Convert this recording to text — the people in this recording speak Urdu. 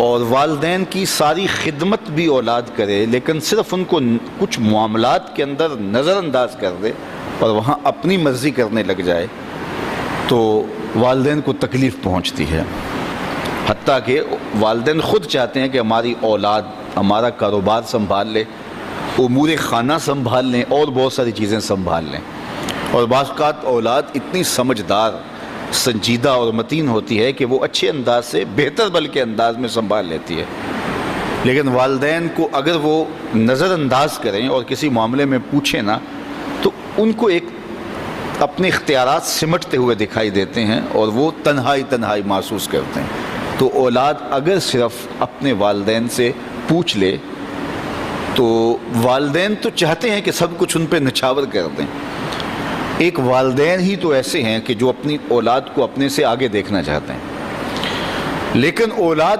اور والدین کی ساری خدمت بھی اولاد کرے لیکن صرف ان کو کچھ معاملات کے اندر نظر انداز کر دے اور وہاں اپنی مرضی کرنے لگ جائے تو والدین کو تکلیف پہنچتی ہے. حتیٰ کہ والدین خود چاہتے ہیں کہ ہماری اولاد ہمارا کاروبار سنبھال لے، امور خانہ سنبھال لیں اور بہت ساری چیزیں سنبھال لیں. اور بعض اوقات اولاد اتنی سمجھدار، سنجیدہ اور متین ہوتی ہے کہ وہ اچھے انداز سے، بہتر بلکہ انداز میں سنبھال لیتی ہے. لیکن والدین کو اگر وہ نظر انداز کریں اور کسی معاملے میں پوچھیں نا تو ان کو ایک اپنے اختیارات سمٹتے ہوئے دکھائی دیتے ہیں اور وہ تنہائی محسوس کرتے ہیں. تو اولاد اگر صرف اپنے والدین سے پوچھ لے تو والدین تو چاہتے ہیں کہ سب کچھ ان پہ نچھاور کر دیں. ایک والدین ہی تو ایسے ہیں کہ جو اپنی اولاد کو اپنے سے آگے دیکھنا چاہتے ہیں، لیکن اولاد